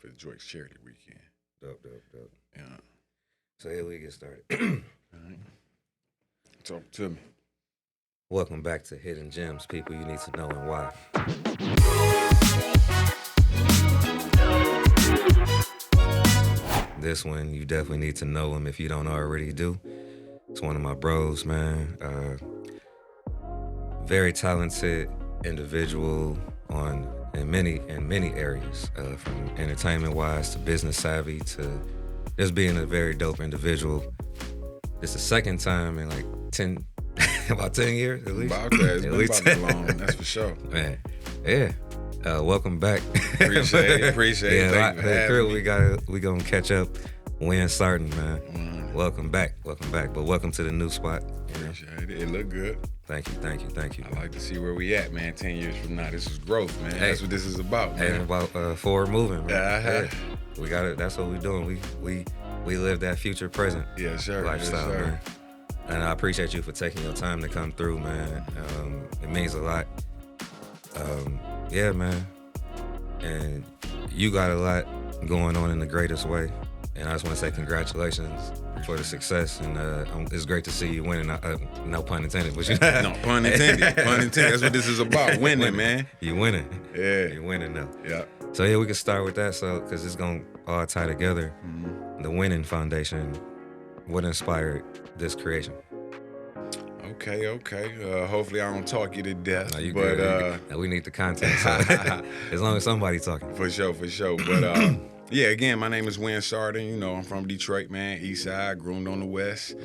for the Joyce Charity Weekend. Dope. Yeah. So here we get started. All right. Talk to me. Welcome back to Hidden Gems, people you need to know and why. This one, you definitely need to know him if you don't already do. It's one of my bros, man. Very talented individual in many areas, from entertainment-wise to business savvy to just being a very dope individual. It's the second time in like 10, about 10 years at least. About that. It's been about that long, that's for sure. Man, yeah. Welcome back. Appreciate it. Yeah, Thank you for having me. We gonna catch up. Wynn Sarden, man. Welcome back. But welcome to the new spot. Appreciate it. It look good. Thank you. I like to see where we at, man. 10 years from now, this is growth, man. Hey. That's what this is about, man. And about forward moving, man. Uh-huh. Yeah. We got it. That's what we doing. We live that future present lifestyle, man. And I appreciate you for taking your time to come through, man. It means a lot. Yeah, man. And you got a lot going on in the greatest way. And I just want to say congratulations for the success. And it's great to see you winning. No pun intended, but you No, pun intended. That's what this is about. Winning, man. You winning. Yeah. You winning though. Yeah. So yeah, we can start with that. So because it's gonna all tie together. Mm-hmm. The Winning Foundation. What inspired this creation? Okay. Hopefully I don't talk you to death. No, you but good. We need the content. So as long as somebody's talking. For sure. But yeah, again, my name is Wynn Sarden. You know, I'm from Detroit, man. East Side, groomed on the West.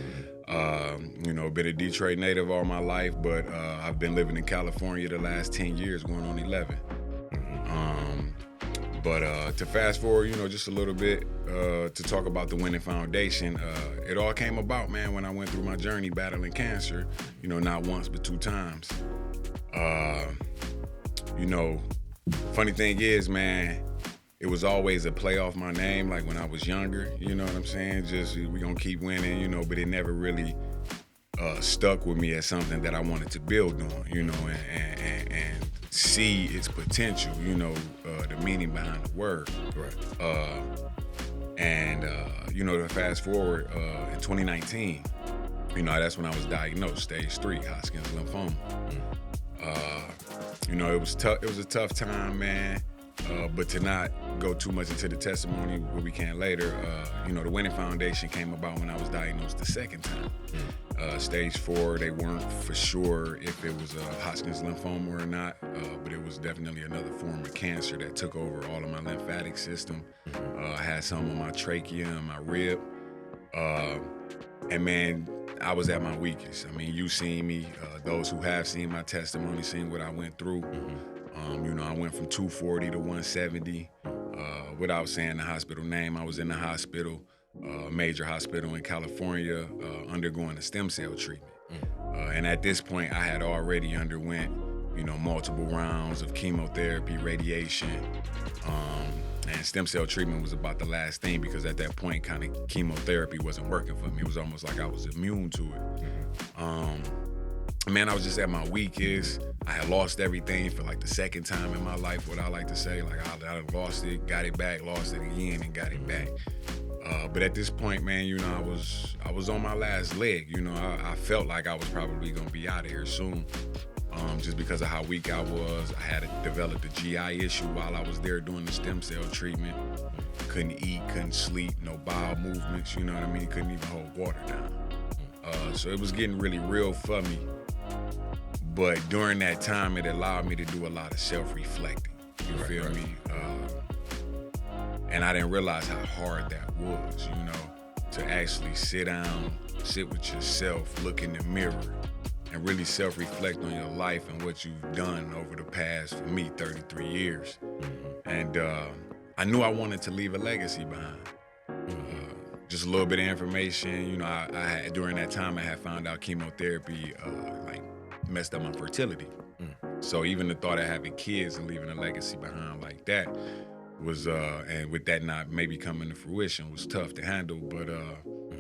You know, been a Detroit native all my life, but I've been living in California the last 10 years, going on 11. But to fast forward, you know, just a little bit to talk about the Winning Foundation, it all came about, man, when I went through my journey battling cancer, you know, not once, but 2 times. You know, funny thing is, man, it was always a play off my name, like when I was younger, you know what I'm saying? Just, we gonna keep winning, you know, but it never really stuck with me as something that I wanted to build on, you know, and see its potential, you know, the meaning behind the word. Right. You know, to fast forward, in 2019, you know, that's when I was diagnosed, stage 3, Hodgkin's lymphoma. You know, it was tough. It was a tough time, man. But to not go too much into the testimony, what we can later, you know, the Winning Foundation came about when I was diagnosed the second time. Stage 4, they weren't for sure if it was a Hodgkin's lymphoma or not, but it was definitely another form of cancer that took over all of my lymphatic system. I had some on my trachea and my rib. And man, I was at my weakest. I mean, you seen me, those who have seen my testimony, seen what I went through. You know, I went from 240 to 170. Without saying the hospital name, I was in the hospital, major hospital in California, undergoing a stem cell treatment. And at this point, I had already underwent, you know, multiple rounds of chemotherapy, radiation, and stem cell treatment was about the last thing because at that point, kind of chemotherapy wasn't working for me. It was almost like I was immune to it. Man, I was just at my weakest. I had lost everything for like the second time in my life, what I like to say. Like I lost it, got it back, lost it again, and got it back. But at this point, man, you know, I was on my last leg. You know, I felt like I was probably gonna be out of here soon. Just because of how weak I was. I had developed a GI issue while I was there doing the stem cell treatment. Couldn't eat, couldn't sleep, no bowel movements, you know what I mean? Couldn't even hold water down. So it was getting really real for me. But during that time, it allowed me to do a lot of self-reflecting. You feel me? And I didn't realize how hard that was, you know, to actually sit down, sit with yourself, look in the mirror, and really self-reflect on your life and what you've done over the past, for me, 33 years. And I knew I wanted to leave a legacy behind. Just a little bit of information, you know, I had, during that time, I had found out chemotherapy, like, messed up my fertility. So even the thought of having kids and leaving a legacy behind like that was, and with that not maybe coming to fruition, was tough to handle. But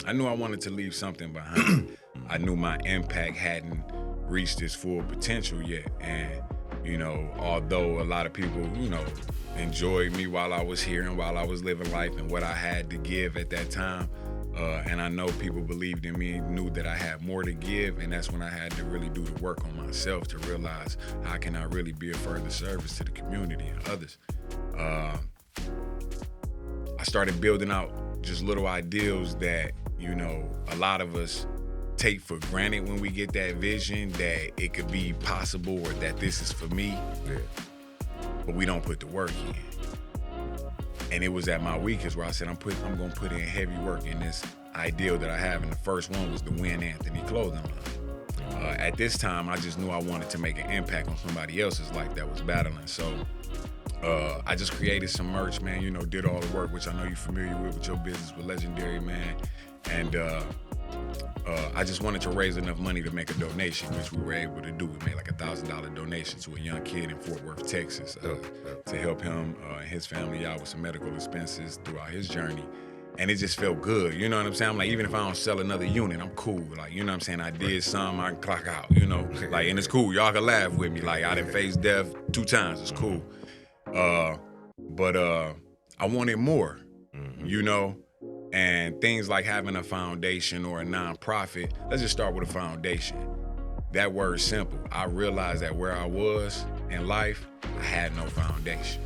I knew I wanted to leave something behind. I knew my impact hadn't reached its full potential yet. And, You know, although a lot of people, you know, enjoyed me while I was here and while I was living life and what I had to give at that time. And I know people believed in me, knew that I had more to give, and that's when I had to really do the work on myself to realize how can I really be a further service to the community and others. I started building out just little ideals that, you know, a lot of us take for granted when we get that vision that it could be possible or that this is for me, but we don't put the work in. And it was at my weakest where I said, I'm gonna put in heavy work in this ideal that I have. And the first one was the Wynn Anthony clothing line. At this time, I just knew I wanted to make an impact on somebody else's life that was battling. So I just created some merch, man, you know, did all the work, which I know you're familiar with your business with Legendary, man. And I just wanted to raise enough money to make a donation, which we were able to do. We made like $1,000 donation to a young kid in Fort Worth, Texas, to help him and his family out with some medical expenses throughout his journey. And it just felt good, you know what I'm saying? I'm like, even if I don't sell another unit, I'm cool. Like, you know what I'm saying? I did something, I can clock out, you know? Like, and it's cool. Y'all can laugh with me. Like, I done faced death 2 times. It's cool. But I wanted more, you know? And things like having a foundation or a nonprofit, let's just start with a foundation. That word's simple. I realized that where I was in life, I had no foundation.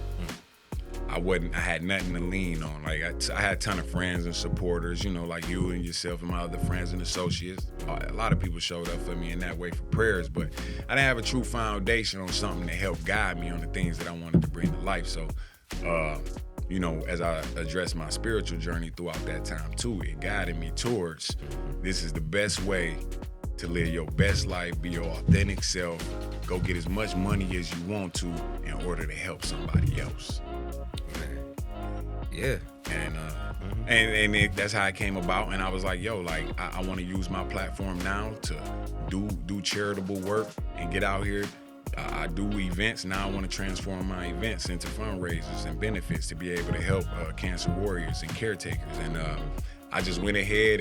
I had nothing to lean on. Like I had a ton of friends and supporters, you know, like you and yourself and my other friends and associates. A lot of people showed up for me in that way for prayers, but I didn't have a true foundation on something to help guide me on the things that I wanted to bring to life. So, you know, as I addressed my spiritual journey throughout that time too, it guided me towards this is the best way to live your best life, be your authentic self, go get as much money as you want to in order to help somebody else. Yeah. And that's how it came about. And I was like, yo, like I want to use my platform now to do charitable work and get out here. I do events. Now I want to transform my events into fundraisers and benefits to be able to help cancer warriors and caretakers. And I just went ahead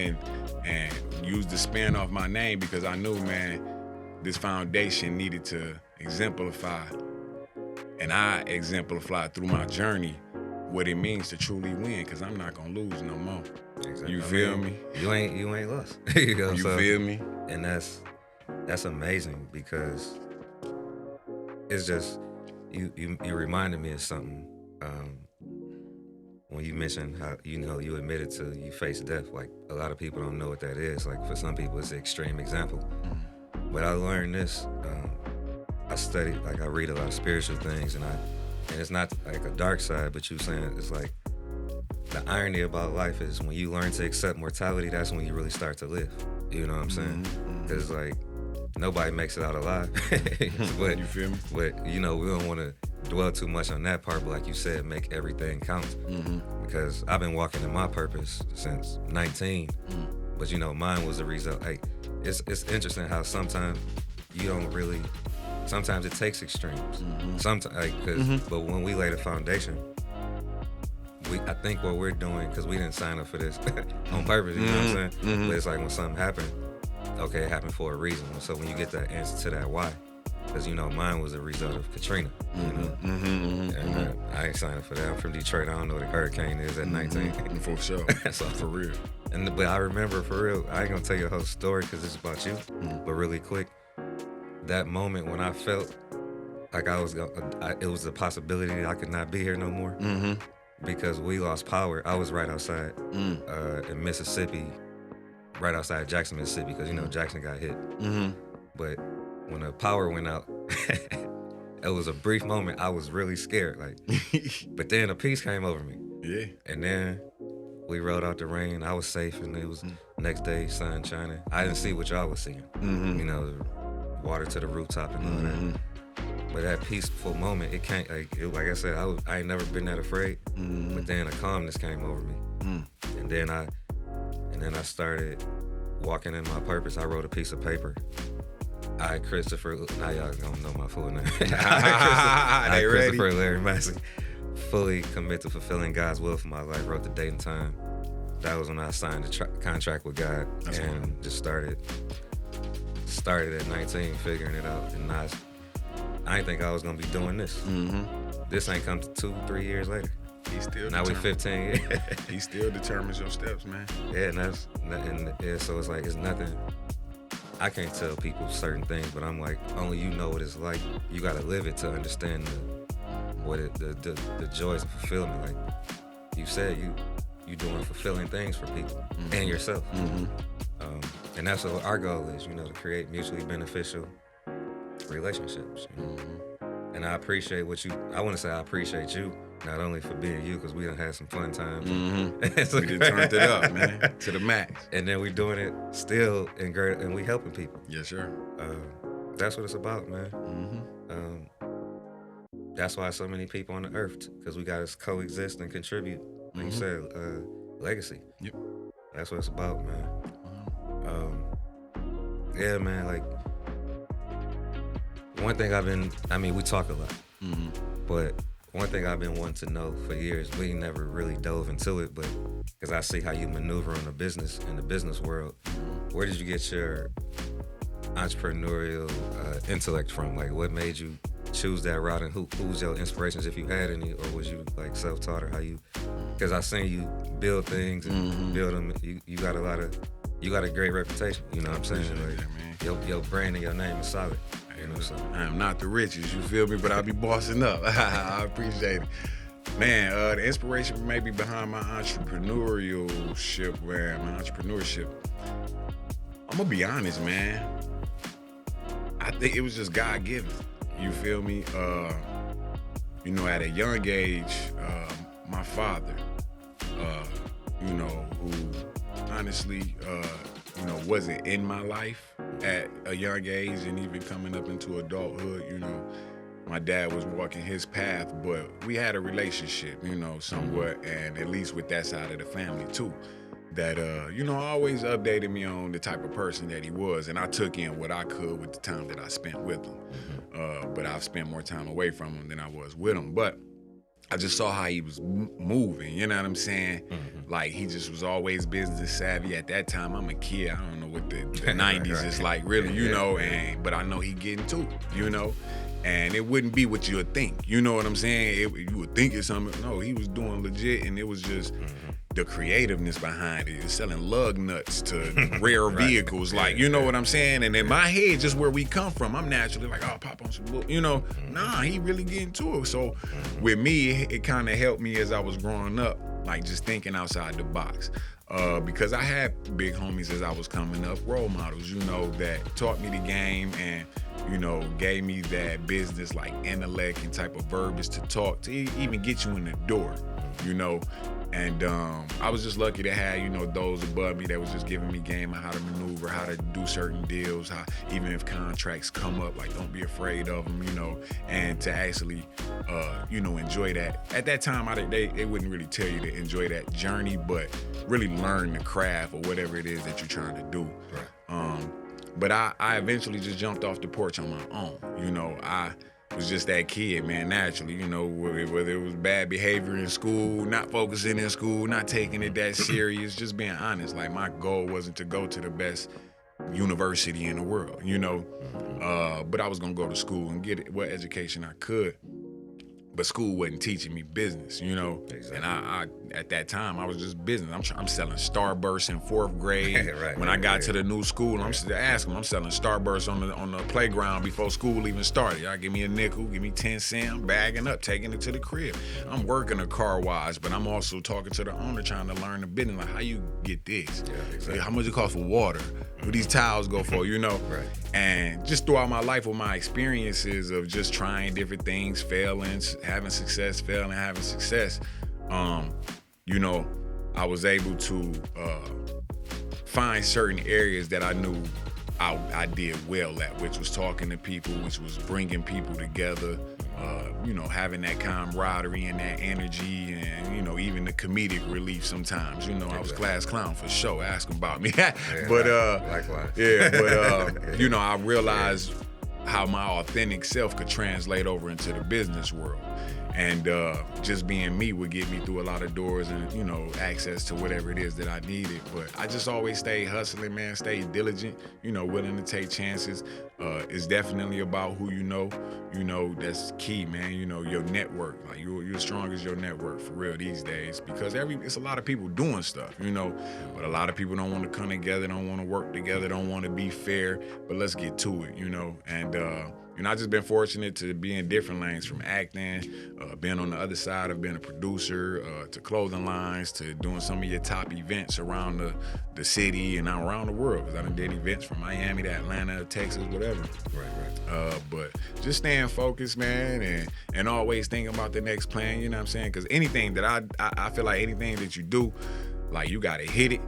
and used the spin off my name because I knew, man, this foundation needed to exemplify, and I exemplified through my journey what it means to truly win, because I'm not gonna lose no more. Exactly. You feel me? You ain't lost. You feel me? And that's amazing, because it's just you reminded me of something when you mentioned how, you know, you admitted to you faced death. Like, a lot of people don't know what that is. Like, for some people it's an extreme example. But I learned this. I study, like, I read a lot of spiritual things, and it's not like a dark side, but you saying it's like the irony about life is when you learn to accept mortality, that's when you really start to live. You know what I'm saying? It's like nobody makes it out alive. But you feel me? But you know, we don't want to dwell too much on that part. But like you said, make everything count. Because I've been walking in my purpose since 19. But you know, mine was the result. Like, it's interesting how sometimes you don't really. Sometimes it takes extremes. Sometimes, like, but when we lay the foundation, I think what we're doing, because we didn't sign up for this on purpose, you know what I'm saying? But it's like when something happened, okay, it happened for a reason. So when you get that answer to that why, because, you know, mine was a result of Katrina, you know? And I ain't signed up for that. I'm from Detroit. I don't know what a hurricane is at 19. For sure. So for real. But I remember, for real, I ain't gonna tell you a whole story because it's about you, but really quick, that moment when I felt like it was a possibility that I could not be here no more, because we lost power. I was right outside in Mississippi, right outside Jackson, Mississippi, because, you know, Jackson got hit. But when the power went out, it was a brief moment. I was really scared, like, but then a peace came over me. Yeah. And then we rode out the rain. I was safe, and it was next day, sun shining. I didn't see what y'all was seeing, you know, water to the rooftop and all that. But that peaceful moment, it can't, like I said, I ain't never been that afraid. But then a calmness came over me. And then I started walking in my purpose. I wrote a piece of paper. I, Christopher, now y'all gonna know my full name. I, Christopher Larry Massey, fully commit to fulfilling God's will for my life. Wrote the date and time. That was when I signed the contract with God. That's and cool. Just started at 19 figuring it out. And I didn't think I was gonna be doing this. This ain't come to 2-3 years later. He's still now we 15 years. He still determines your steps, man. Yeah, so it's like it's nothing. I can't tell people certain things, but I'm like, only you know what it's like. You gotta live it to understand the joys of fulfillment. Like you said, you doing fulfilling things for people and yourself. And that's what our goal is, to create mutually beneficial relationships. And I appreciate I want to say I appreciate you, not only for being you, because we done had some fun times. We done turned it up, man, to the max. And then we doing it still and we helping people. Yes, sir. That's what it's about, man. That's why so many people on the earth, because we got to coexist and contribute. Like you said, legacy. Yep. That's what it's about, man. Yeah, man, like, one thing we talk a lot, but one thing I've been wanting to know for years, we never really dove into it, but because I see how you maneuver in the business world, where did you get your entrepreneurial intellect from? Like, what made you choose that route, and who was your inspirations, if you had any, or was you like self-taught, or how you? Because I seen you build things and build them. You got a great reputation. You know what I'm saying? Like, your brand and your name is solid. So. I am not the richest, you feel me? But I'll be bossing up. I appreciate it. Man, the inspiration maybe behind my entrepreneurship, I'm gonna be honest, man. I think it was just God-given. You feel me? At a young age, my father, who honestly, wasn't in my life at a young age, and even coming up into adulthood, my dad was walking his path, but we had a relationship, somewhat, and at least with that side of the family too, that, always updated me on the type of person that he was, and I took in what I could with the time that I spent with him. But I've spent more time away from him than I was with him. But I just saw how he was moving, you know what I'm saying? Like, he just was always business savvy. At that time, I'm a kid. I don't know what the 90s is like, really, but I know he getting to it, And it wouldn't be what you would think, you know what I'm saying? You would think it's something. No, he was doing legit, and it was just the creativeness behind it. It's selling lug nuts to rare vehicles, like, you know what I'm saying? And in my head, just where we come from, I'm naturally like, oh, pop on some book, Nah, he really getting to it. So with me, it kind of helped me as I was growing up, like just thinking outside the box. Because I had big homies as I was coming up, role models, that taught me the game and, gave me that business like intellect and type of verbiage to talk to even get you in the door, And I was just lucky to have, those above me that was just giving me game on how to maneuver, how to do certain deals, how even if contracts come up, like, don't be afraid of them, and to actually, enjoy that. At that time, they wouldn't really tell you to enjoy that journey, but really learn the craft or whatever it is that you're trying to do. Right. But I eventually just jumped off the porch on my own. I was just that kid, man, naturally, whether it was bad behavior in school, not focusing in school, not taking it that serious, just being honest. Like, my goal wasn't to go to the best university in the world, but I was gonna go to school and get what education I could. But school wasn't teaching me business, Exactly. And I at that time, I was just business. I'm selling Starburst in 4th grade. When I got to the new school, I'm asking them, I'm selling Starburst on the playground before school even started. Y'all give me a nickel, give me 10 cents, I'm bagging up, taking it to the crib. I'm working a car wash, but I'm also talking to the owner, trying to learn the business, like, how you get this? Yeah, exactly. How much it cost for water? What these towels go for, Right. And just throughout my life with my experiences of just trying different things, failing, having success, failing, having success, I was able to find certain areas that I knew I did well at, which was talking to people, which was bringing people together, having that camaraderie and that energy, and, even the comedic relief sometimes. I was class clown for sure, ask about me. But, likewise. Yeah, but, I realized how my authentic self could translate over into the business world. And just being me would get me through a lot of doors and, you know, access to whatever it is that I needed. But I just always stayed hustling, man, stayed diligent, you know, willing to take chances. It's definitely about who you know. You know, that's key, man. You know, your network. Like, you're as strong as your network for real these days, because it's a lot of people doing stuff, you know, but a lot of people don't want to come together, don't want to work together, don't want to be fair. But let's get to it, you know. And you know, I've just been fortunate to be in different lanes, from acting, being on the other side of being a producer, to clothing lines, to doing some of your top events around the city and around the world. Because I done did events from Miami to Atlanta, Texas, whatever. Right. But just staying focused, man, and always thinking about the next plan, you know what I'm saying? Because anything that I feel like anything that you do, like, you got to hit it,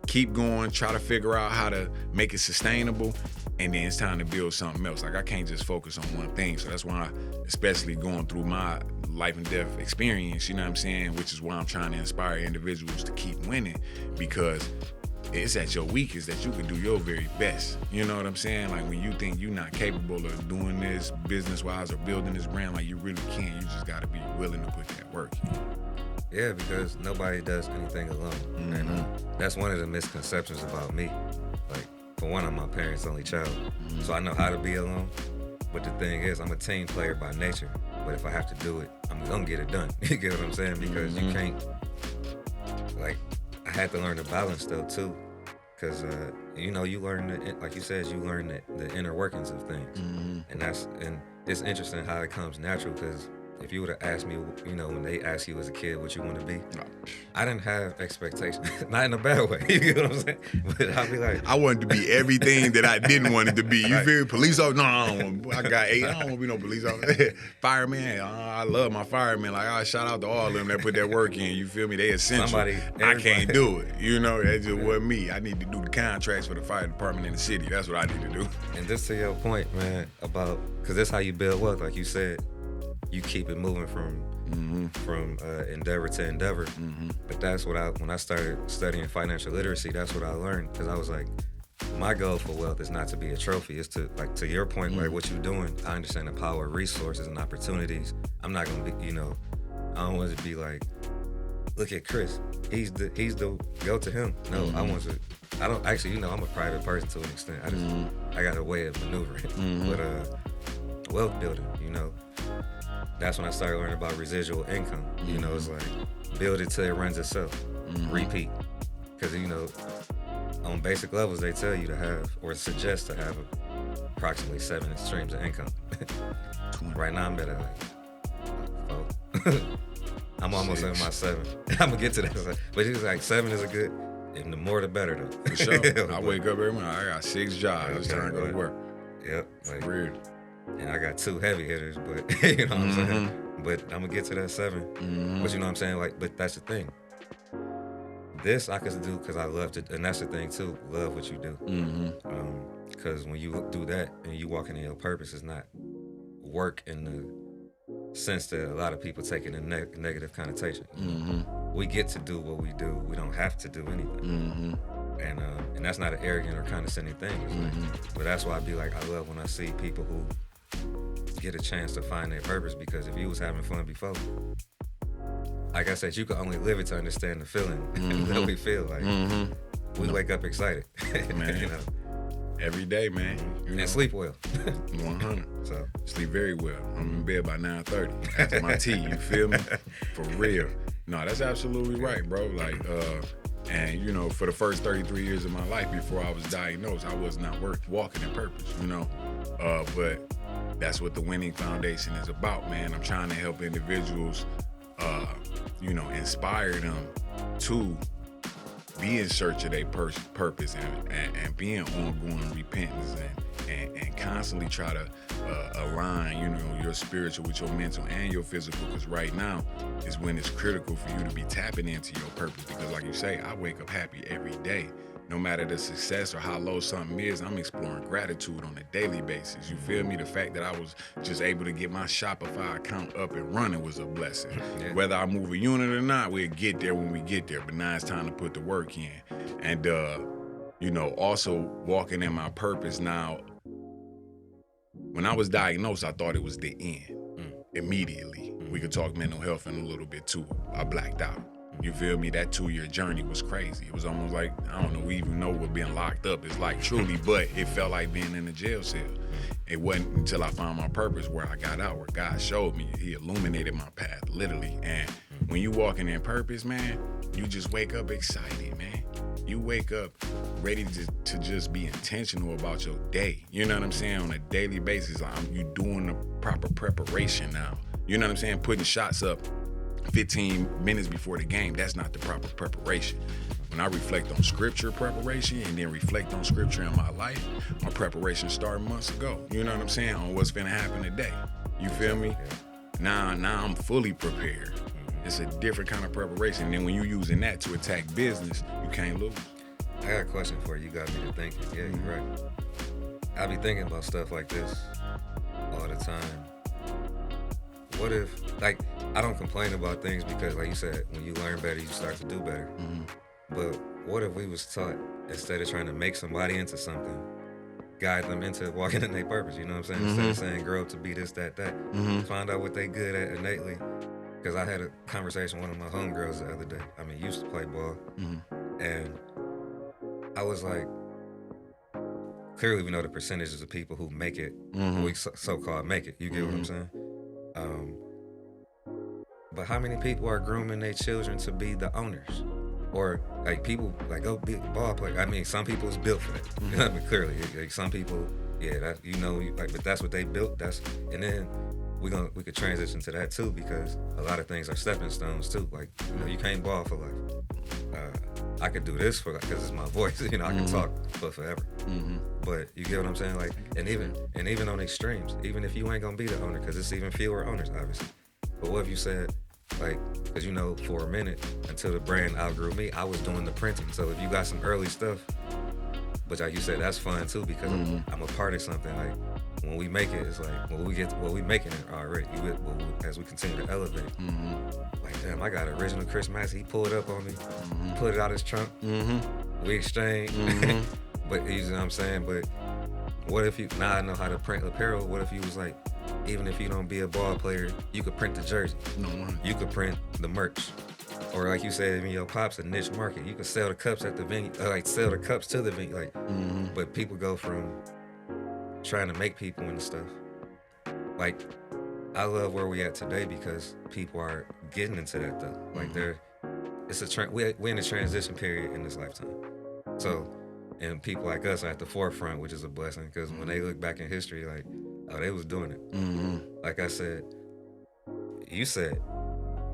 keep going, try to figure out how to make it sustainable, and then it's time to build something else. Like, I can't just focus on one thing. So that's why, especially going through my life and death experience, you know what I'm saying, which is why I'm trying to inspire individuals to keep winning, because it's at your weakest that you can do your very best. You know what I'm saying? Like, when you think you're not capable of doing this business-wise or building this brand, like, you really can. You just got to be willing to put that work in. Yeah, because nobody does anything alone. Mm-hmm. And that's one of the misconceptions about me. Like, for one, I'm my parents' only child, so I know how to be alone. But the thing is, I'm a team player by nature. But if I have to do it, I'm gonna get it done. You get what I'm saying? Because you can't, like, I had to learn to balance though too. Because, you know, you learn, like you said, you learn the inner workings of things. And it's interesting how it comes natural, because if you would have asked me, you know, when they asked you as a kid what you want to be, I didn't have expectations. Not in a bad way, you get what I'm saying? But I'd be like, I wanted to be everything that I didn't want it to be. You feel me? Police officer? No, I don't want. I got 8. I don't want to be no police officer. Fireman? I love my firemen. Like, I shout out to all of them that put that work in. You feel me? They essential. I can't do it. You know, that just wasn't me. I need to do the contracts for the fire department in the city. That's what I need to do. And just to your point, man, about, because that's how you build wealth, like you said. You keep it moving from endeavor to endeavor. But that's what when I started studying financial literacy, that's what I learned. Because I was like, my goal for wealth is not to be a trophy. It's to, like, to your point, like what you're doing, I understand the power of resources and opportunities. I'm not gonna be, you know, I don't want to be like, look at Chris, he's the go to him. No, I don't actually, you know, I'm a private person to an extent. I got a way of maneuvering. But wealth building, you know, that's when I started learning about residual income. You know, it's like, build it till it runs itself. Repeat. Because, you know, on basic levels, they tell you to have, or suggest to have, approximately 7 streams of income. Right now, I'm at like 4. I'm almost at my 7. I'm going to get to that. But it's like 7 is a good, and the more the better, though. For sure. I wake up every morning, I got 6 jobs. It's time to go to work. Yep. Like, for real. And I got 2 heavy hitters, but you know what I'm saying? But I'm gonna get to that 7. But you know what I'm saying? Like, but that's the thing. This I could do because I love to, and that's the thing too, love what you do. Because when you do that and you walk into your purpose, it's not work in the sense that a lot of people take in a negative connotation. We get to do what we do. We don't have to do anything. And that's not an arrogant or condescending thing. Like, but that's why I be like, I love when I see people who get a chance to find their purpose, because if you was having fun before, like I said, you can only live it to understand the feeling that we feel. Like, we wake up excited, man. You know, every day, man. You know? And sleep well. 100. So sleep very well. I'm in bed by 9:30 after my tea. You feel me? For real. No, that's absolutely right, bro. Like, and you know, for the first 33 years of my life before I was diagnosed, I was not walking in purpose. You know, but that's what the Winning Foundation is about, man. I'm trying to help individuals, you know, inspire them to be in search of their purpose and be in ongoing repentance and constantly try to align, you know, your spiritual with your mental and your physical, because right now is when it's critical for you to be tapping into your purpose. Because like you say, I wake up happy every day. No matter the success or how low something is, I'm exploring gratitude on a daily basis. You feel me? The fact that I was just able to get my Shopify account up and running was a blessing. Yeah. Whether I move a unit or not, we'll get there when we get there. But now it's time to put the work in. And, you know, also walking in my purpose now. When I was diagnosed, I thought it was the end immediately. We could talk mental health in a little bit too. I blacked out. You feel me? That 2-year journey was crazy. It was almost like, I don't know, we even know what being locked up is like truly, but it felt like being in a jail cell. It wasn't until I found my purpose where I got out, where God showed me. He illuminated my path, literally. And when you walking in purpose, man, you just wake up excited, man. You wake up ready to just be intentional about your day. You know what I'm saying? On a daily basis, you doing the proper preparation now. You know what I'm saying? Putting shots up 15 minutes before the game, that's not the proper preparation. When I reflect on scripture preparation and then reflect on scripture in my life, my preparation started months ago. You know what I'm saying? On what's gonna happen today. You feel me? Now I'm fully prepared. It's a different kind of preparation. And then when you're using that to attack business, you can't lose. I got a question for you. You got me to thinking. Yeah, you're right. I be thinking about stuff like this all the time. What if, like, I don't complain about things because, like you said, when you learn better, you start to do better. But what if we was taught, instead of trying to make somebody into something, guide them into walking in their purpose, you know what I'm saying? Instead of saying, grow up to be this, that. Find out what they good at innately. Because I had a conversation with one of my homegirls the other day. I mean, used to play ball. And I was like, clearly we know the percentages of people who make it, who we so-called make it. You get what I'm saying? But how many people are grooming their children to be the owners? Or like people like go be a ball player. I mean, some people is built for that. You know what I mean? Clearly, like some people, yeah, that, you know, like, but that's what they built. And then we could transition to that too, because a lot of things are stepping stones too. Like, you know, you can't ball for life. I could do this for, because it's my voice. You know, I can talk for forever. But you get what I'm saying? Like, and even on extremes, even if you ain't gonna be the owner, because it's even fewer owners, obviously. But what if you said, like, because you know, for a minute, until the brand outgrew me, I was doing the printing. So if you got some early stuff, but like you said, that's fun too, because I'm a part of something. Like, when we make it, it's like, we making it already. As we continue to elevate, like, damn, I got original Chris Massey. He pulled up on me, put it out his trunk. We exchanged. But you know what I'm saying? But what if you, now I know how to print apparel. What if you was like, even if you don't be a ball player, you could print the jersey. You could print the merch. Or like you said, I mean, your pop's a niche market. You could sell the cups at the venue, like sell the cups to the venue. Like, but people go from trying to make people into stuff. Like, I love where we at today because people are getting into that though. Like, it's a we're in a transition period in this lifetime. So, and people like us are at the forefront, which is a blessing, because when they look back in history, like, oh, they was doing it. Like I said, you said,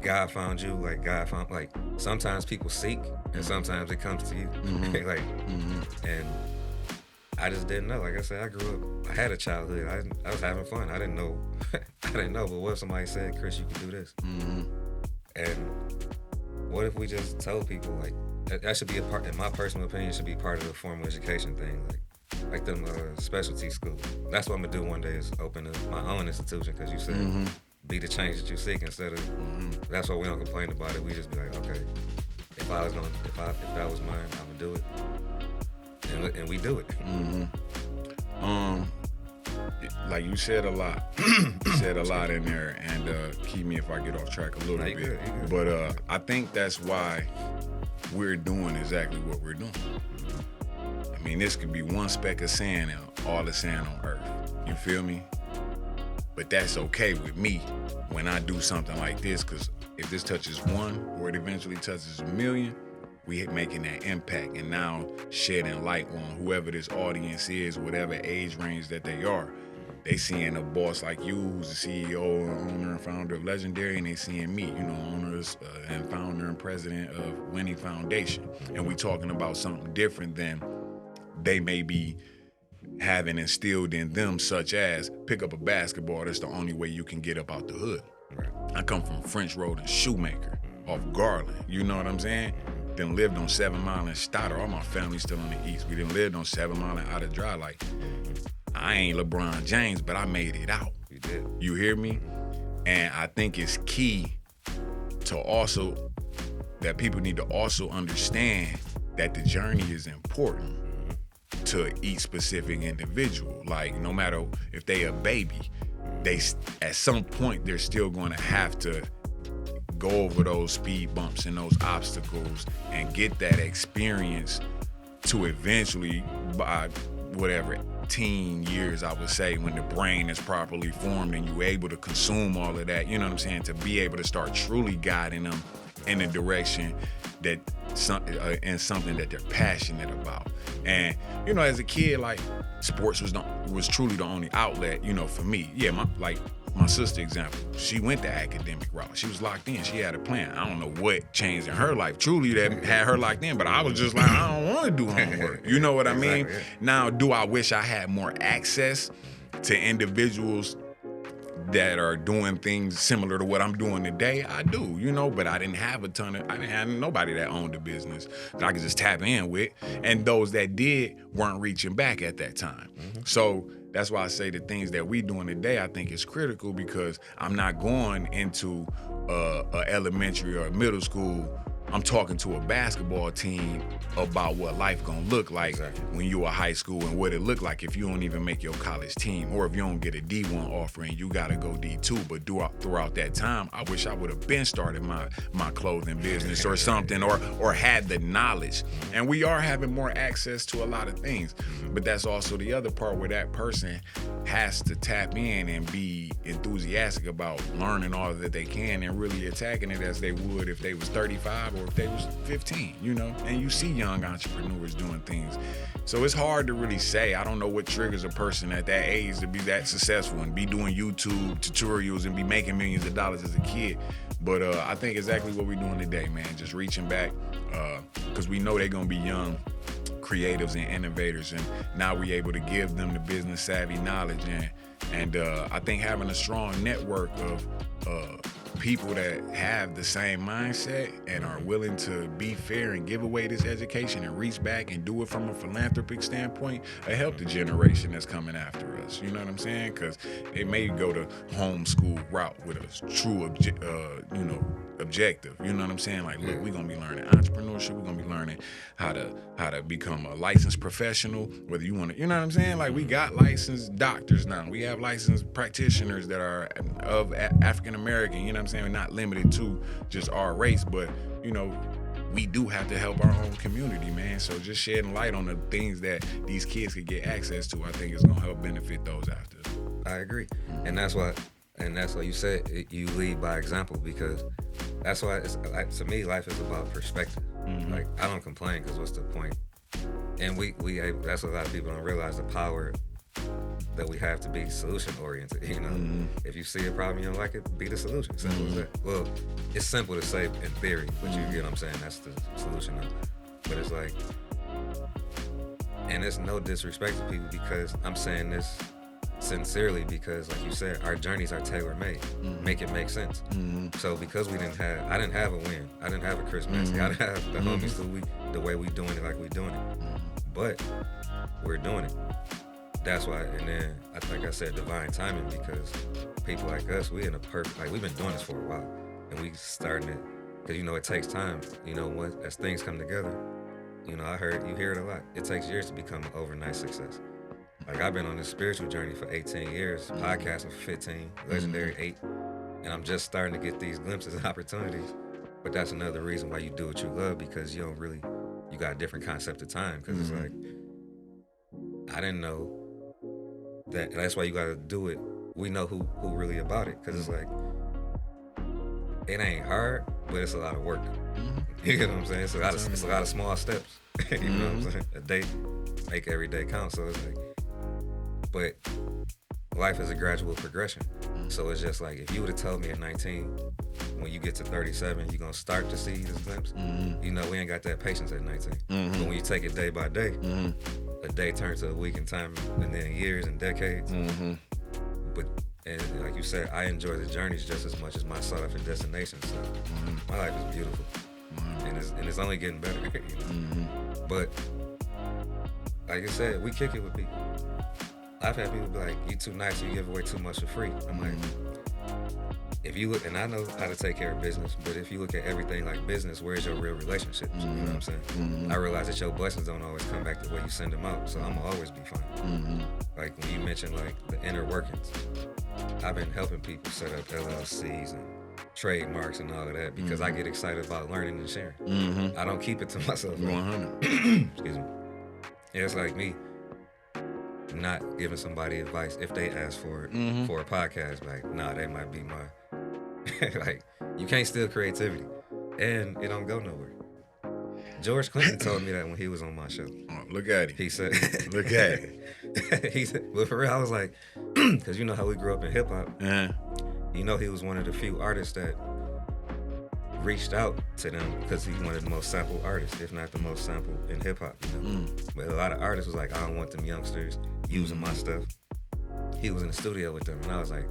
God found you, like God found, like, sometimes people seek and sometimes it comes to you. Like, and I just didn't know. Like I said, I grew up, I had a childhood. I was having fun. I didn't know, but what if somebody said, Chris, you can do this? And what if we just told people, like, that should be a part, in my personal opinion, should be part of the formal education thing. Like them specialty schools. That's what I'm gonna do one day, is open my own institution, because you said be the change that you seek, instead of, that's why we don't complain about it. We just be like, okay, if that was mine, I would do it. And we do it. Like you said a lot. You said a lot in there, and keep me if I get off track a little bit. Good. But I think that's why we're doing exactly what we're doing. I mean, this could be one speck of sand in all the sand on earth. You feel me? But that's okay with me when I do something like this, because if this touches one, or it eventually touches 1 million, we making that impact, and now shedding light on whoever this audience is, whatever age range that they are. They seeing a boss like you, who's the CEO, owner, and founder of Legendary, and they seeing me, you know, owners and founder and president of Winning Foundation. And we talking about something different than they may be having instilled in them, such as pick up a basketball. That's the only way you can get up out the hood. I come from French Road and Shoemaker off Garland. You know what I'm saying? Then lived on 7 Mile and Stoddard. All my family's still on the east. We done lived on 7 Mile and out of Dry. Like, I ain't LeBron James, but I made it out. You did. You hear me? And I think it's key to also, that people need to also understand that the journey is important to each specific individual. Like, no matter if they a baby, they at some point they're still going to have to go over those speed bumps and those obstacles and get that experience to eventually, by whatever teen years, I would say, when the brain is properly formed and you're able to consume all of that, you know what I'm saying, to be able to start truly guiding them in a direction that and something that they're passionate about. And you know, as a kid, like, sports was truly the only outlet, you know, for me. Yeah, my sister example, she went the academic route. She was locked in. She had a plan. I don't know what changed in her life truly that had her locked in, but I was just like, I don't want to do homework. You know what I mean? Exactly. Now, do I wish I had more access to individuals that are doing things similar to what I'm doing today? I do, you know, but I didn't have nobody that owned a business that I could just tap in with. And those that did weren't reaching back at that time. Mm-hmm. So that's why I say the things that we doing today, I think is critical, because I'm not going into a elementary or a middle school. I'm talking to a basketball team about what life gonna look like when you are high school, and what it look like if you don't even make your college team, or if you don't get a D1 offer and you gotta go D2. But throughout that time, I wish I would have been started my clothing business or something, or had the knowledge. And we are having more access to a lot of things, but that's also the other part where that person has to tap in and be enthusiastic about learning all that they can and really attacking it as they would if they was 35 or if they was 15, you know? And you see young entrepreneurs doing things. So it's hard to really say. I don't know what triggers a person at that age to be that successful and be doing YouTube tutorials and be making millions of dollars as a kid. But I think exactly what we're doing today, man, just reaching back, because we know they're gonna be young creatives and innovators, and now we're able to give them the business savvy knowledge, and I think having a strong network of people that have the same mindset and are willing to be fair and give away this education and reach back and do it from a philanthropic standpoint will help the generation that's coming after us. You know what I'm saying? Because they may go to homeschool route with a true objective. You know what I'm saying? Like, look, we're gonna be learning entrepreneurship. We're gonna be learning how to become a licensed professional. Whether you want to, you know what I'm saying? Like, we got licensed doctors now. We have licensed practitioners that are of African American. You know what I'm saying? We're not limited to just our race, but you know, we do have to help our own community, man. So just shedding light on the things that these kids could get access to, I think is gonna help benefit those after. I agree, and that's why you said you lead by example, because that's why it's like, to me, life is about perspective. Mm-hmm. Like, I don't complain, because what's the point? And we that's what a lot of people don't realize, the power that we have to be solution oriented. You know, if you see a problem you don't like it, be the solution. Simple as that. Well, it's simple to say in theory, but you get what I'm saying. That's the solution. But it's like, and it's no disrespect to people, because I'm saying this sincerely, because like you said, our journeys are tailor-made. Make it make sense. So because I didn't have a Wynn, I didn't have a Chris Massey, I didn't have the homies the way we doing it like we doing it. But we're doing it. That's why, and then like I said, divine timing, because people like us, we in a perfect, like, we've been doing this for a while, and we starting it, because you know it takes time. You know, as things come together, you know, you hear it a lot. It takes years to become an overnight success. Like, I've been on this spiritual journey for 18 years, podcasting for 15, legendary 8, and I'm just starting to get these glimpses and opportunities. But that's another reason why you do what you love, because you got a different concept of time, because it's like, I didn't know that, and that's why you gotta do it. We know who really about it, because it's like, it ain't hard, but it's a lot of work. You get what I'm saying? It's a lot of small steps. You know what I'm saying? A day, make every day count. So it's like, but life is a gradual progression. So it's just like, if you would have told me at 19, when you get to 37, you're gonna start to see this glimpse. You know, we ain't got that patience at 19. But when you take it day by day, a day turns to a week in time, and then years and decades. But, and like you said, I enjoy the journeys just as much as my sought-after destination. So my life is beautiful, and it's only getting better. You know? But like I said, we kick it with people. I've had people be like, "You too nice, you give away too much for free." I'm like, if you look, and I know how to take care of business, but if you look at everything like business, where's your real relationships? You know what I'm saying? I realize that your blessings don't always come back the way you send them out, so I'm gonna always be fine. Like when you mentioned like the inner workings, I've been helping people set up LLCs and trademarks and all of that because I get excited about learning and sharing. I don't keep it to myself. 100. Excuse me. It's like me not giving somebody advice if they ask for it for a podcast. Like, nah, they might be my like, you can't steal creativity, and it don't go nowhere. George Clinton told me that when he was on my show. Oh, look at him. He said, "Look at him." He said, but for real, I was like, because you know how we grew up in hip hop. You know, he was one of the few artists that reached out to them because he's one of the most sampled artists, if not the most sampled in hip hop. You know? But a lot of artists was like, I don't want them youngsters using my stuff. He was in the studio with them, and I was like,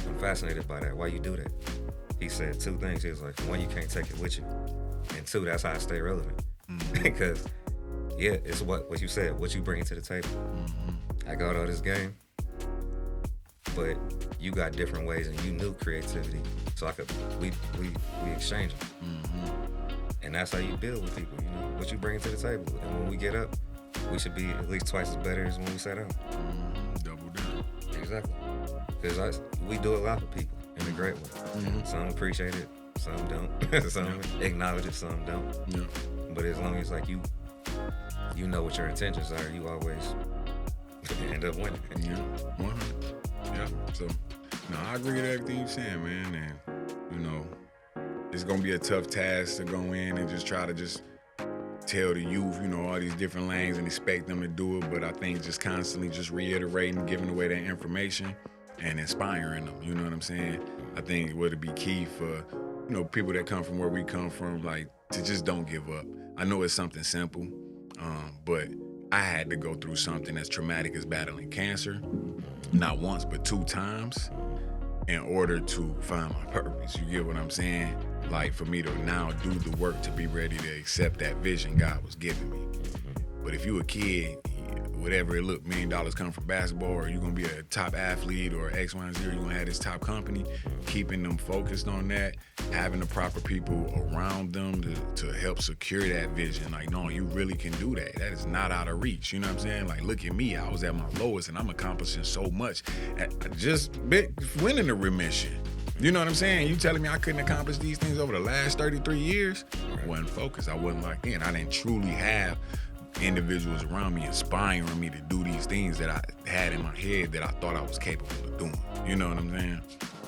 I'm fascinated by that. Why you do that? He said two things. He was like, one, you can't take it with you, and two, that's how I stay relevant. Because yeah, it's what you said, what you bring to the table. I got all this game, but you got different ways, and you knew creativity, so we exchange them. And that's how you build with people, you know, what you bring to the table. And when we get up, we should be at least twice as better as when we sat down. Double down. Exactly. Because we do a lot for people in a great way. Some appreciate it, some don't. Some acknowledge it, some don't. Yeah. But as long as like you know what your intentions are, you always end up winning. Yeah, 100. Yeah. So, no, I agree with everything you're saying, man. And you know, it's gonna be a tough task to go in and just try to just tell the youth, you know, all these different lanes and expect them to do it. But I think just constantly just reiterating, giving away that information and inspiring them. You know what I'm saying? I think it would be key for, you know, people that come from where we come from, like, to just don't give up. I know it's something simple, but I had to go through something as traumatic as battling cancer, not once, but 2 times, in order to find my purpose. You get what I'm saying? Like, for me to now do the work to be ready to accept that vision God was giving me. But if you a kid, whatever it look, $1 million come from basketball, or you're gonna be a top athlete, or X, Y, and Z, you're gonna have this top company, keeping them focused on that, having the proper people around them to help secure that vision. Like, no, you really can do that. That is not out of reach. You know what I'm saying? Like, look at me. I was at my lowest, and I'm accomplishing so much. I just went into remission. You know what I'm saying? You telling me I couldn't accomplish these things over the last 33 years? I wasn't focused. I wasn't locked in. I didn't truly have individuals around me inspiring me to do these things that I had in my head that I thought I was capable of doing. You know what I'm saying?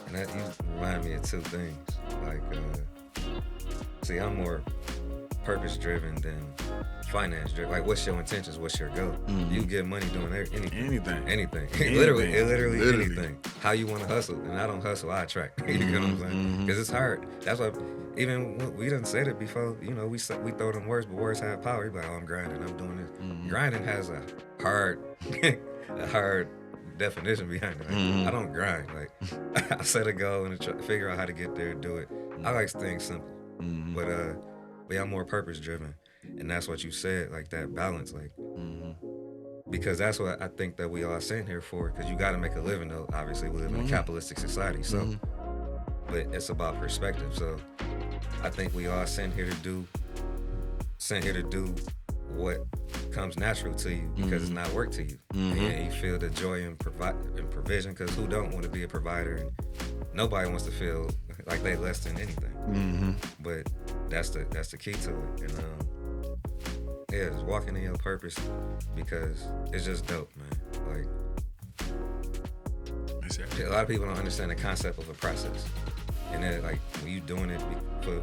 And that you remind me of 2 things. Like, see, I'm more purpose-driven than finance-driven. Like, what's your intentions? What's your goal? You get money doing anything. Literally anything. How you want to hustle, and I don't hustle, I attract. You know what I'm saying? Because it's hard. That's why, even when we done said it before, you know, we throw them words, but words have power. You be like, oh, I'm grinding, I'm doing this. Grinding has a hard definition behind it. Like, I don't grind. Like, I set a goal and figure out how to get there, do it. I like things simple. But yeah, I'm more purpose-driven. And that's what you said, like that balance, like, because that's what I think that we all sitting here for, because you got to make a living, though. Obviously, we live in a capitalistic society, so, but it's about perspective. So I think we all sent here to do what comes natural to you, because it's not work to you. And you feel the joy in provision, because who don't want to be a provider? And nobody wants to feel like they less than anything. But that's the key to it. And yeah, just walking in your purpose, because it's just dope, man. Like, a lot of people don't understand the concept of a process. And then, like, when you doing it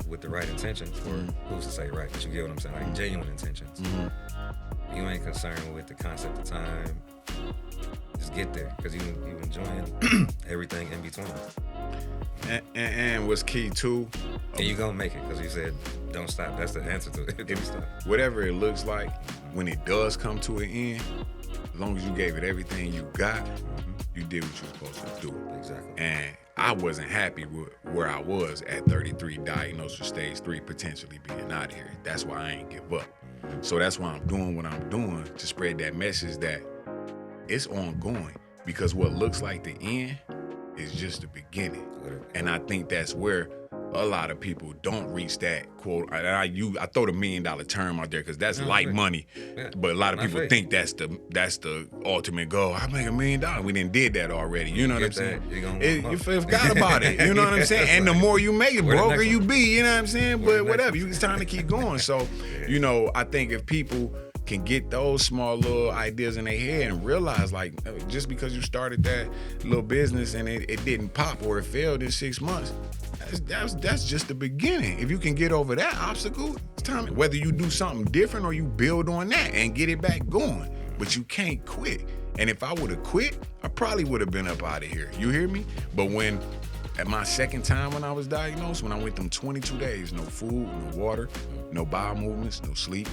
with the right intentions, or who's to say right, but you get what I'm saying, like genuine intentions. You ain't concerned with the concept of time. Just get there, because you enjoying everything in between. And what's key too, and you gonna make it, because you said don't stop. That's the answer to it. Don't stop. Whatever it looks like, when it does come to an end, as long as you gave it everything you got, you did what you were supposed to do. Exactly. And I wasn't happy with where I was at 33, diagnosed with stage 3, potentially being out of here. That's why I ain't give up. So that's why I'm doing what I'm doing, to spread that message that it's ongoing, because what looks like the end is just the beginning. And I think that's where a lot of people don't reach that quote. I throw the $1 million term out there because that's light money, but a lot of people think that's the ultimate goal. I make $1 million. We done did that already. You know what I'm saying? You forgot about it. You know what I'm saying? And the more you make it, broker you be. You know what I'm saying? But whatever, it's time to keep going. So, you know, I think if people can get those small little ideas in their head and realize, like, just because you started that little business and it didn't pop or it failed in 6 months, that's just the beginning. If you can get over that obstacle, it's time. Whether you do something different or you build on that and get it back going, but you can't quit. And if I would have quit, I probably would have been up out of here. You hear me? But at my second time when I was diagnosed, when I went them 22 days, no food, no water, no bowel movements, no sleep,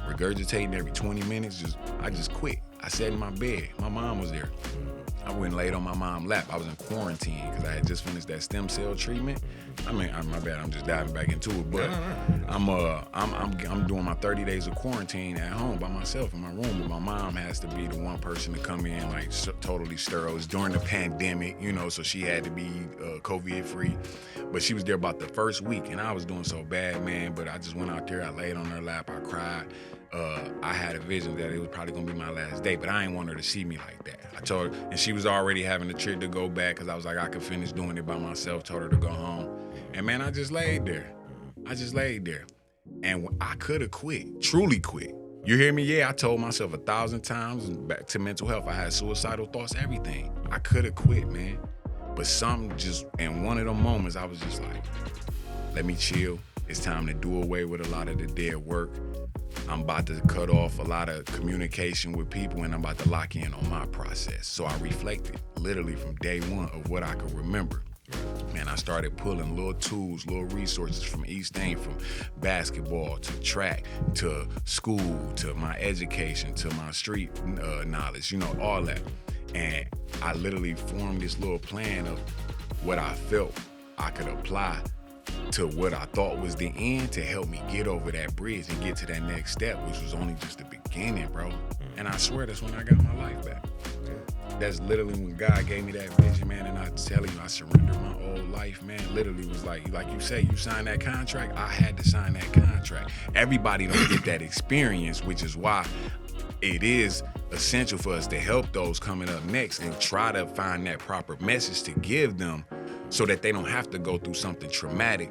regurgitating every 20 minutes, I just quit. I sat in my bed. My mom was there. I went and laid on my mom's lap. I was in quarantine because I had just finished that stem cell treatment. I mean, my bad, I'm just diving back into it, but I'm doing my 30 days of quarantine at home by myself in my room, but my mom has to be the one person to come in, like, totally sterile. It was during the pandemic, you know, so she had to be COVID-free, but she was there about the first week, and I was doing so bad, man, but I just went out there, I laid on her lap, I cried. I had a vision that it was probably gonna be my last day, but I didn't want her to see me like that. I told her, and she was already having a trip to go back because I was like, I could finish doing it by myself, told her to go home. And man, I just laid there. And I could have quit, truly quit. You hear me? Yeah, I told myself 1,000 times, back to mental health, I had suicidal thoughts, everything. I could have quit, man. But something just, in one of them moments, I was just like, let me chill. It's time to do away with a lot of the dead work. I'm about to cut off a lot of communication with people, and I'm about to lock in on my process. So I reflected literally from day one of what I could remember. Man, I started pulling little tools, little resources from each thing, from basketball to track to school to my education to my street knowledge, you know, all that. And I literally formed this little plan of what I felt I could apply to what I thought was the end to help me get over that bridge and get to that next step, which was only just the beginning, bro. And I swear that's when I got my life back. That's literally when God gave me that vision, man, and I tell you, I surrendered my old life, man. Literally was like you say, you signed that contract, I had to sign that contract. Everybody don't get that experience, which is why it is essential for us to help those coming up next and try to find that proper message to give them so that they don't have to go through something traumatic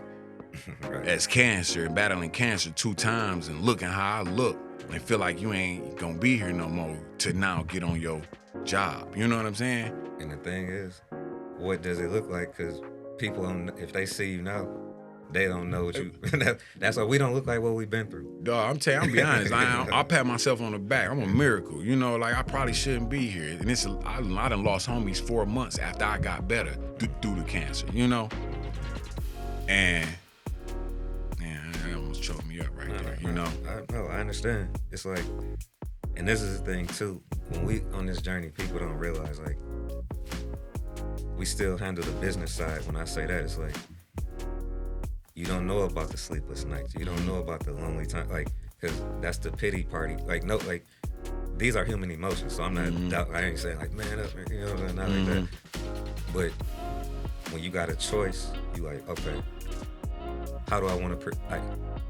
as cancer, battling cancer 2 times and looking how I look and feel like you ain't gonna be here no more to now get on your job. You know what I'm saying? And the thing is, what does it look like? Because people, if they see you now, they don't know what you. That's why we don't look like what we've been through. Dog, I'm be honest. I pat myself on the back. I'm a miracle. You know, like I probably shouldn't be here. And I done lost homies 4 months after I got better due to cancer. You know, and man, that almost choked me up right there. You know. I understand. It's like, and this is the thing too. When we on this journey, people don't realize, like, we still handle the business side. When I say that, it's like, you don't know about the sleepless nights. You don't know about the lonely time, like, because that's the pity party. Like, no, like, these are human emotions. So I'm not, I ain't saying like, man up, you know, not like that. But when you got a choice, you like, okay, how do I want to, like,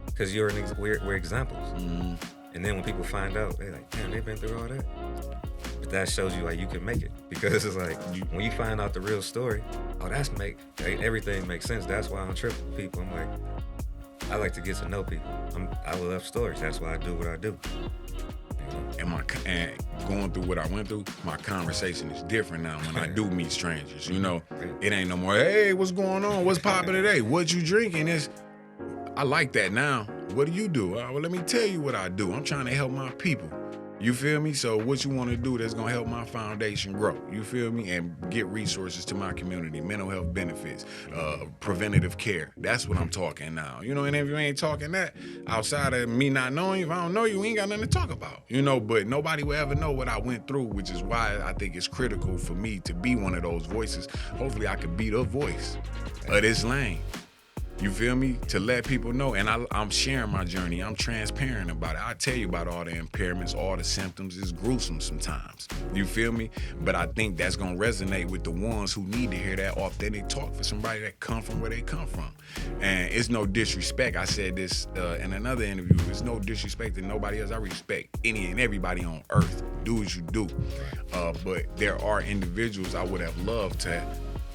because we're examples. And then when people find out, they're like, damn, they've been through all that. But that shows you, like, you can make it. Because it's like, when you find out the real story, everything makes sense. That's why I'm tripping with people. I'm like, I like to get to know people. I love stories. That's why I do what I do. You know? And going through what I went through, my conversation is different now when I do meet strangers. You know, it ain't no more, hey, what's going on? What's popping today? What you drinking? I like that now. What do you do? Well, let me tell you what I do. I'm trying to help my people. You feel me? So what you want to do that's going to help my foundation grow. You feel me? And get resources to my community, mental health benefits, preventative care. That's what I'm talking now. You know, and if you ain't talking that, outside of me not knowing you, if I don't know you, we ain't got nothing to talk about. You know, but nobody will ever know what I went through, which is why I think it's critical for me to be one of those voices. Hopefully I could be the voice of this lane. You feel me? To let people know. And I'm sharing my journey. I'm transparent about it. I tell you about all the impairments, all the symptoms. It's gruesome sometimes. You feel me? But I think that's going to resonate with the ones who need to hear that authentic talk for somebody that come from where they come from. And it's no disrespect. I said this in another interview. It's no disrespect to nobody else. I respect any and everybody on earth. Do what you do. But there are individuals I would have loved to.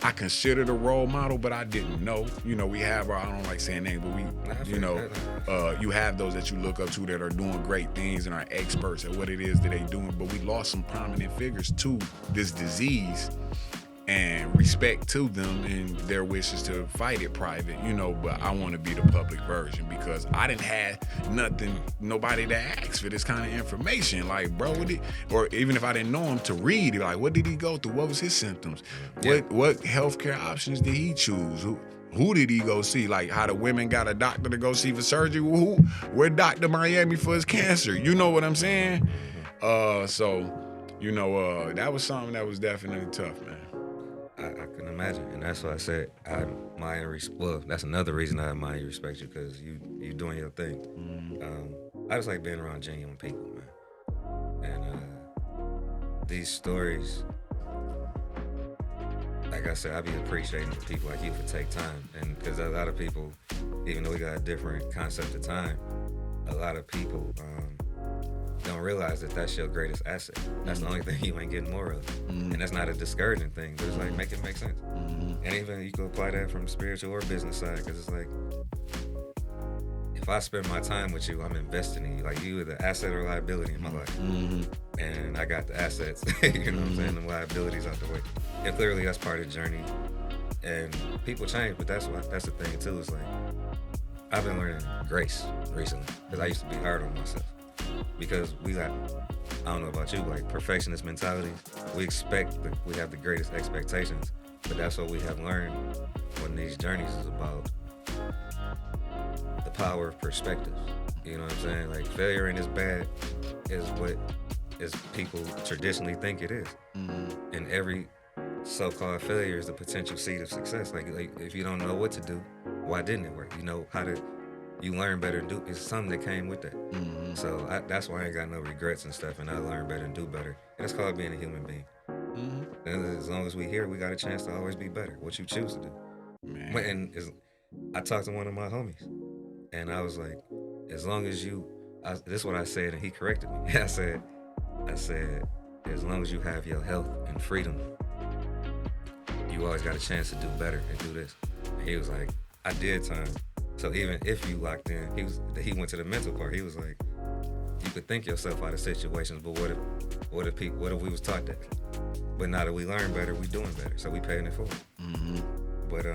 I considered a role model, but I didn't know. You know, we have our, I don't like saying names, but you have those that you look up to that are doing great things and are experts at what it is that they doing. But we lost some prominent figures to this disease, and respect to them and their wishes to fight it private, you know, but I want to be the public version because I didn't have nobody to ask for this kind of information. Like, bro, or even if I didn't know him, to read, like, what did he go through? What was his symptoms? Yeah. What healthcare options did he choose? Who did he go see? Like, how the women got a doctor to go see for surgery? Where Dr. Miami for his cancer? You know what I'm saying? So, you know, that was something that was definitely tough, man. I can imagine, and that's why I said I admire. Well, that's another reason I admire you, respect you, because you doing your thing. Mm-hmm. I just like being around genuine people, man. And these stories, like I said, I be appreciating people like you for take time, and because a lot of people, even though we got a different concept of time, a lot of people don't realize that that's your greatest asset. That's the only thing you ain't getting more of. Mm-hmm. And that's not a discouraging thing, but it's like, make it make sense. Mm-hmm. And even you can apply that from the spiritual or business side, because it's like, if I spend my time with you, I'm investing in you. Like, you are the asset or liability in my life. Mm-hmm. And I got the assets, you know what I'm saying? The liabilities out the way. And clearly that's part of the journey. And people change, but that's the thing too. It's like, I've been learning grace recently, because I used to be hard on myself. Because we got, I don't know about you, like perfectionist mentality. We have the greatest expectations, but that's what we have learned when these journeys is about the power of perspective. You know what I'm saying? Like, failure ain't as bad as what people traditionally think it is. Mm-hmm. And every so-called failure is the potential seed of success. Like if you don't know what to do, why didn't it work? You know how to. You learn better and do. It's something that came with that. Mm-hmm. So that's why I ain't got no regrets and stuff, and I learn better and do better. And it's called being a human being. Mm-hmm. And as long as we here, we got a chance to always be better. What you choose to do. Man. And I talked to one of my homies, and I was like, as long as this is what I said, and he corrected me. I said, as long as you have your health and freedom, you always got a chance to do better and do this. And he was like, I did time. So even if you locked in, he went to the mental part. He was like, you could think yourself out of situations, but what if we was taught that? But now that we learn better, we doing better. So we paying it forward. Mm-hmm. But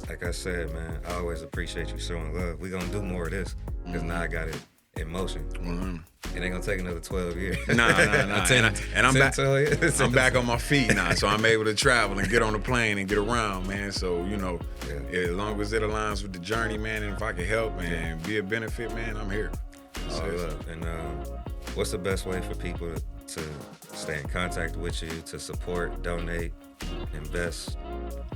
like I said, man, I always appreciate you showing love. We gonna do more of this because now I got it in motion. Mm-hmm. It ain't gonna take another 12 years. Nah. And I'm back. I'm back on my feet now, so I'm able to travel and get on the plane and get around, man. So as long as it aligns with the journey, man, and if I can help and be a benefit, man, I'm here. And what's the best way for people to stay in contact with you, to support, donate, invest?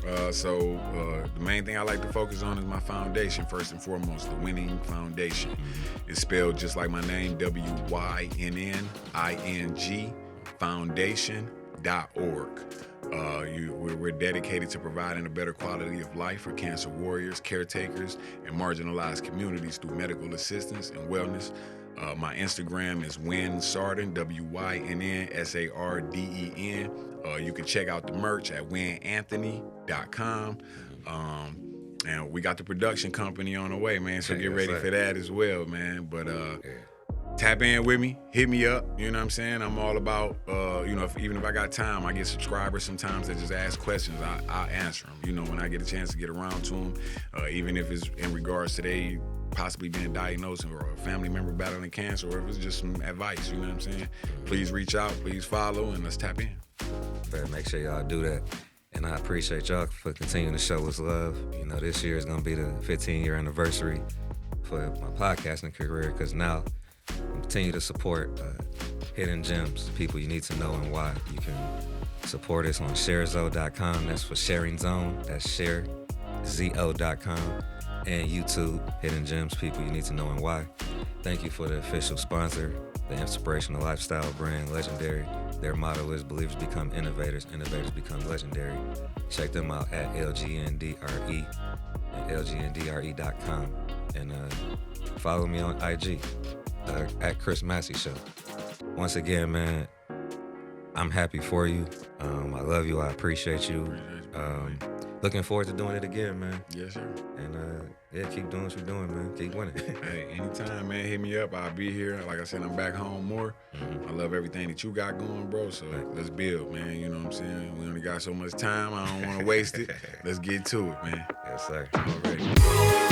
The main thing I like to focus on is my foundation, first and foremost, the Winning Foundation. Mm-hmm. It's spelled just like my name, WYNNING, foundation.org. We're dedicated to providing a better quality of life for cancer warriors, caretakers, and marginalized communities through medical assistance and wellness. My Instagram is Wynn Sarden, WYNNSARDEN. You can check out the merch at winanthony.com. And we got the production company on the way, man, so get ready for that as well, man. But tap in with me, hit me up, you know what I'm saying? I'm all about, even if I got time, I get subscribers sometimes that just ask questions, I'll answer them, when I get a chance to get around to them, even if it's in regards to they possibly being diagnosed or a family member battling cancer, or if it's just some advice, you know what I'm saying? Please reach out, please follow, and let's tap in. Better make sure y'all do that. And I appreciate y'all for continuing to show us love. This year is going to be the 15-year anniversary for my podcasting career, because now I'm continue to support hidden gems, people you need to know and why. You can support us on sharezone.com. That's for sharing zone. That's sharezone.com. and YouTube, Hidden Gems, People You Need to Know and Why. Thank you for the official sponsor, the inspirational lifestyle brand, Legendary. Their motto is believers become innovators, innovators become legendary. Check them out at LGNDRE at LGNDRE.com. And follow me on IG at Chris Massey Show. Once again, man, I'm happy for you. I love you. I appreciate you. Looking forward to doing it again, man. Yes, sir. And yeah, keep doing what you're doing, man. Keep winning. Hey, anytime, man, hit me up. I'll be here. Like I said, I'm back home more. I love everything that you got going, bro. So let's build, man. You know what I'm saying? We only got so much time. I don't want to waste it. Let's get to it, man. Yes, sir. Already.